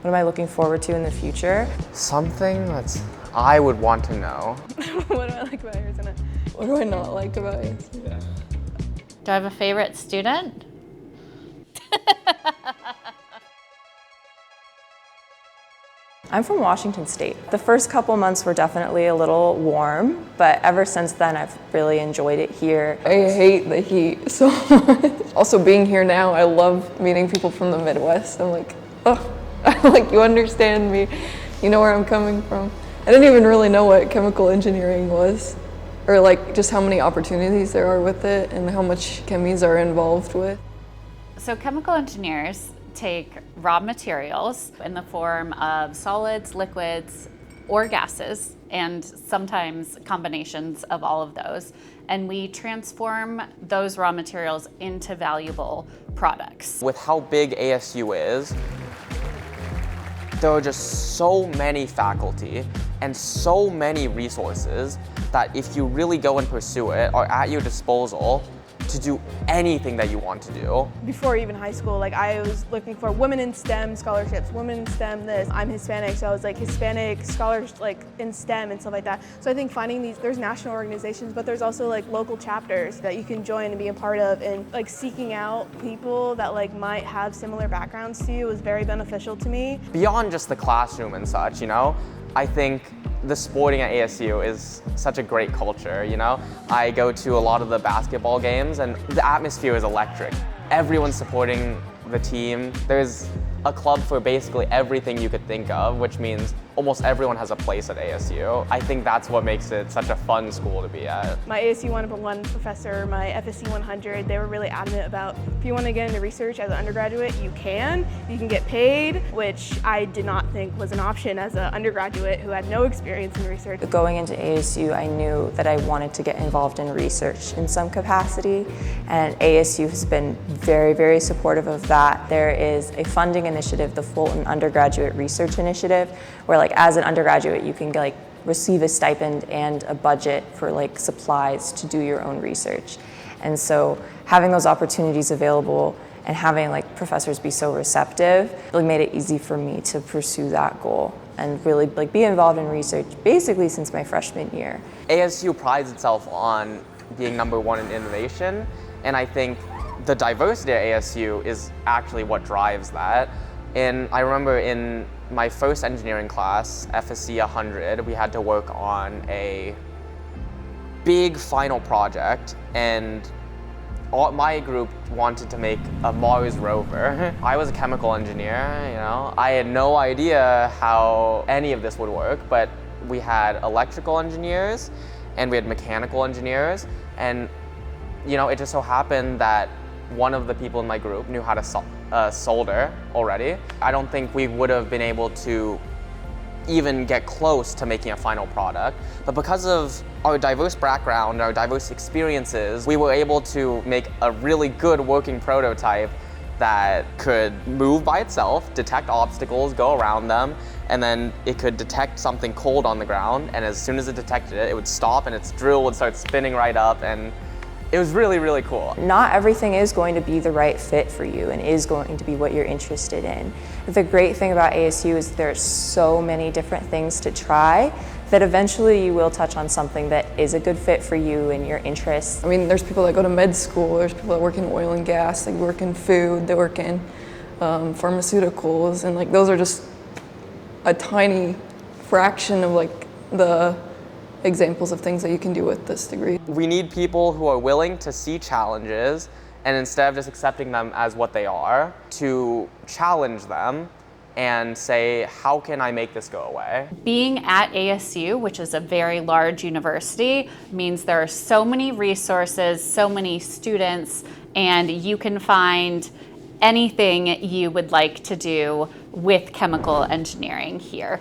What am I looking forward to in the future? Something I would want to know. What do I like about Arizona? What do I not like about ASU? Do I have a favorite student? I'm from Washington State. The first couple months were definitely a little warm, but ever since then I've really enjoyed it here. I hate the heat so much. Also being here now, I love meeting people from the Midwest. I'm like, oh, like you understand me. You know where I'm coming from. I didn't even really know what chemical engineering was, or like just how many opportunities there are with it and how much chemies are involved with. So chemical engineers take raw materials in the form of solids, liquids, or gases, and sometimes combinations of all of those. And we transform those raw materials into valuable products. With how big ASU is, there are just so many faculty and so many resources that if you really go and pursue it, are at your disposal to do anything that you want to do. Before even high school, like I was looking for women in STEM scholarships, women in STEM this. I'm Hispanic, so I was like Hispanic scholars like in STEM and stuff like that. So I think finding these, there's national organizations, but there's also like local chapters that you can join and be a part of, and like seeking out people that like might have similar backgrounds to you was very beneficial to me. Beyond just the classroom and such, you know, I think the sporting at ASU is such a great culture, you know? I go to a lot of the basketball games and the atmosphere is electric. Everyone's supporting the team. There's a club for basically everything you could think of, which means almost everyone has a place at ASU. I think that's what makes it such a fun school to be at. My ASU 101 professor, my FSC 100, they were really adamant about if you want to get into research as an undergraduate, you can get paid, which I did not think was an option as an undergraduate who had no experience in research. Going into ASU, I knew that I wanted to get involved in research in some capacity, and ASU has been very, very supportive of that. There is a funding initiative, the Fulton Undergraduate Research Initiative, where like as an undergraduate you can like receive a stipend and a budget for like supplies to do your own research. And so having those opportunities available and having like professors be so receptive really made it easy for me to pursue that goal and really like be involved in research basically since my freshman year. ASU prides itself on being #1 in innovation, and I think the diversity at ASU is actually what drives that. And I remember in my first engineering class, FSC 100, we had to work on a big final project, and my group wanted to make a Mars rover. I was a chemical engineer, you know. I had no idea how any of this would work, but we had electrical engineers and we had mechanical engineers, and you know, it just so happened that one of the people in my group knew how to solder already. I don't think we would have been able to even get close to making a final product. But because of our diverse background, our diverse experiences, we were able to make a really good working prototype that could move by itself, detect obstacles, go around them, and then it could detect something cold on the ground, and as soon as it detected it, it would stop and its drill would start spinning right up, and it was really, really cool. Not everything is going to be the right fit for you and is going to be what you're interested in. The great thing about ASU is there's so many different things to try that eventually you will touch on something that is a good fit for you and your interests. I mean, there's people that go to med school, there's people that work in oil and gas, they work in food, they work in pharmaceuticals, and like those are just a tiny fraction of like the examples of things that you can do with this degree. We need people who are willing to see challenges and instead of just accepting them as what they are, to challenge them and say, how can I make this go away? Being at ASU, which is a very large university, means there are so many resources, so many students, and you can find anything you would like to do with chemical engineering here.